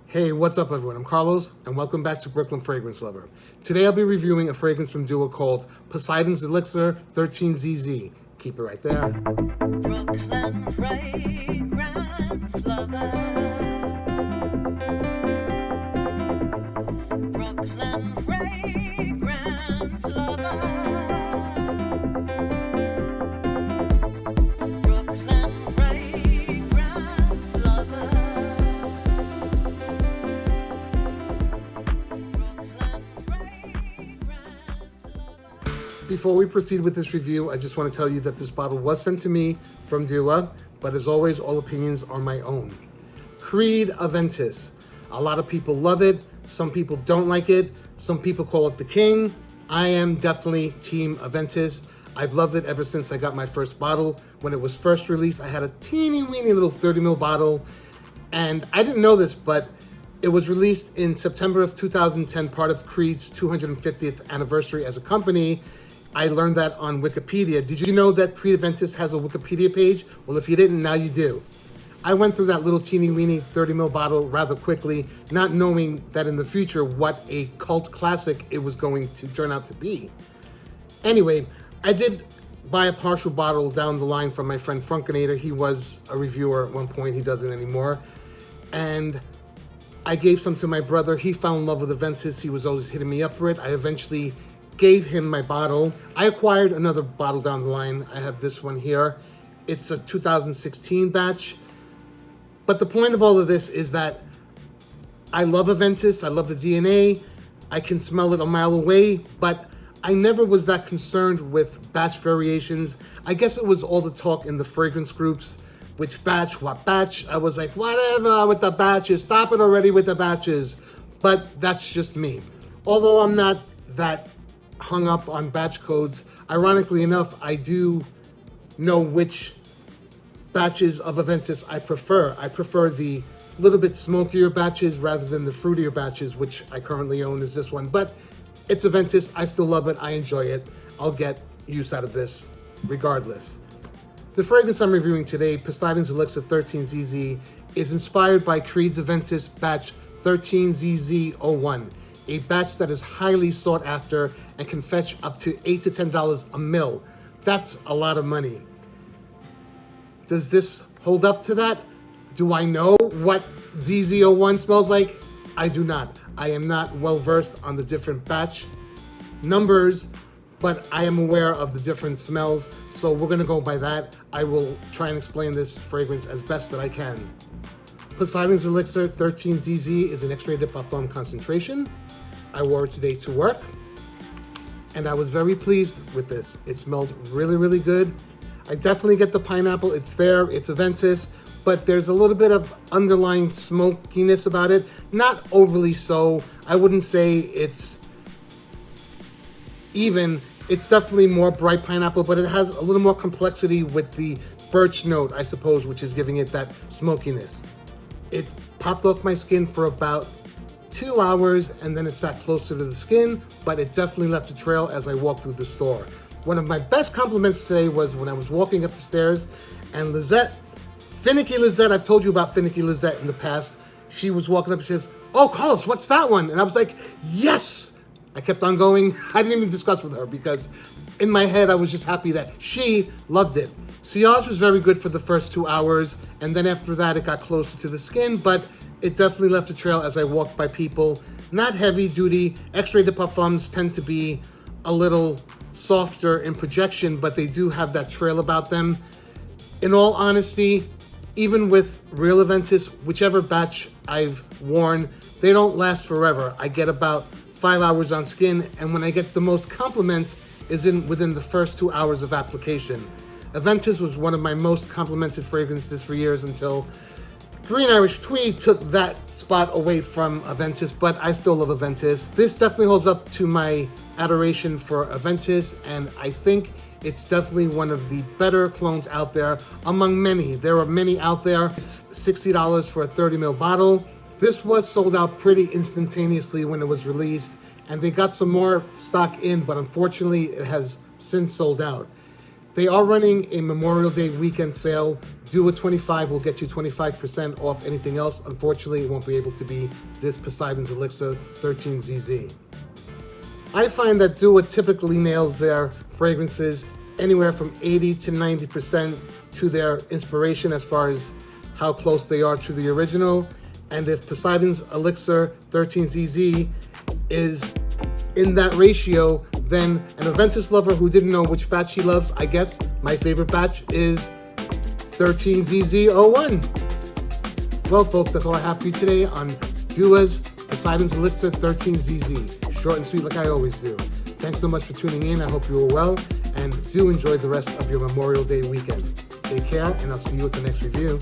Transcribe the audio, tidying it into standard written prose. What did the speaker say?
Hey, what's up everyone? I'm Carlos, and welcome back to Brooklyn Fragrance Lover. Today I'll be reviewing a fragrance from Duo called Poseidon's Elixir 13ZZ. Keep it right there. Brooklyn Fragrance Lover. Brooklyn Fragrance Lover. Before we proceed with this review, I just want to tell you that this bottle was sent to me from Dua, but as always, all opinions are my own. Creed Aventis. A lot of people love it. Some people don't like it. Some people call it the king. I am definitely Team Aventis. I've loved it ever since I got my first bottle. When it was first released, I had a teeny weeny little 30 ml bottle. And I didn't know this, but it was released in September of 2010, part of Creed's 250th anniversary as a company. I learned that on Wikipedia. Did you know that Creed Aventis has a Wikipedia page? Well, if you didn't, now you do. I went through that little teeny weeny 30 ml bottle rather quickly, not knowing that in the future what a cult classic it was going to turn out to be. Anyway, I did buy a partial bottle down the line from my friend Frunkinator. He was a reviewer at one point, he doesn't anymore. And I gave some to my brother. He fell in love with Aventis. He was always hitting me up for it. I eventually gave him my bottle. I acquired another bottle down the line. I have this one here. It's a 2016 batch. But the point of all of this is that I love Aventis. I love the DNA. I can smell it a mile away, but I never was that concerned with batch variations. I guess it was all the talk in the fragrance groups. Which batch, what batch? I was like, whatever with the batches. Stop it already with the batches. But that's just me. Although I'm not that hung up on batch codes, ironically enough, I do know which batches of Aventis I prefer. I prefer the little bit smokier batches rather than the fruitier batches, which I currently own is this one. But it's Aventis. I still love it. I enjoy it. I'll get use out of this regardless. The fragrance I'm reviewing today, Poseidon's Elixir 13ZZ, is inspired by Creed's Aventis batch 13ZZ01, a batch that is highly sought after and can fetch up to $8 to $10 a mil. That's a lot of money. Does this hold up to that? Do I know what ZZ01 smells like? I do not. I am not well versed on the different batch numbers, but I am aware of the different smells, so we're gonna go by that. I will try and explain this fragrance as best that I can. Poseidon's Elixir 13ZZ is an X-rated parfum concentration. I wore it today to work, and I was very pleased with this. It smelled really, really good. I definitely get the pineapple. It's there, it's Aventis, but there's a little bit of underlying smokiness about it. Not overly so. I wouldn't say it's even. It's definitely more bright pineapple, but it has a little more complexity with the birch note, I suppose, which is giving it that smokiness. It popped off my skin for about 2 hours, and then it sat closer to the skin, but it definitely left a trail as I walked through the store. One of my best compliments today was when I was walking up the stairs, and Lizette, Finicky Lizette, I've told you about Finicky Lizette in the past, she was walking up and says, "Oh, Carlos, what's that one?" And I was like, yes! I kept on going. I didn't even discuss with her because in my head, I was just happy that she loved it. Sillage was very good for the first 2 hours, and then after that, it got closer to the skin, but it definitely left a trail as I walked by people. Not heavy duty. X-rated parfums tend to be a little softer in projection, but they do have that trail about them. In all honesty, even with real Aventis, whichever batch I've worn, they don't last forever. I get about 5 hours on skin, and when I get the most compliments is within the first 2 hours of application. Aventis was one of my most complimented fragrances for years until Green Irish Tweed took that spot away from Aventis, but I still love Aventis. This definitely holds up to my adoration for Aventis, and I think it's definitely one of the better clones out there among many. There are many out there. It's $60 for a 30 ml bottle. This was sold out pretty instantaneously when it was released, and they got some more stock in, but unfortunately it has since sold out. They are running a Memorial Day weekend sale. Do a 25 will get you 25% off anything else. Unfortunately, it won't be able to be this Poseidon's Elixir 13ZZ. I find that Dua typically nails their fragrances anywhere from 80 to 90% to their inspiration as far as how close they are to the original. And if Poseidon's Elixir 13ZZ is in that ratio, then an Aventis lover who didn't know which batch he loves, I guess my favorite batch is 13ZZ01. Well, folks, that's all I have for you today on Dua's Poseidon's Elixir 13ZZ. Short and sweet like I always do. Thanks so much for tuning in. I hope you are well, and do enjoy the rest of your Memorial Day weekend. Take care, and I'll see you at the next review.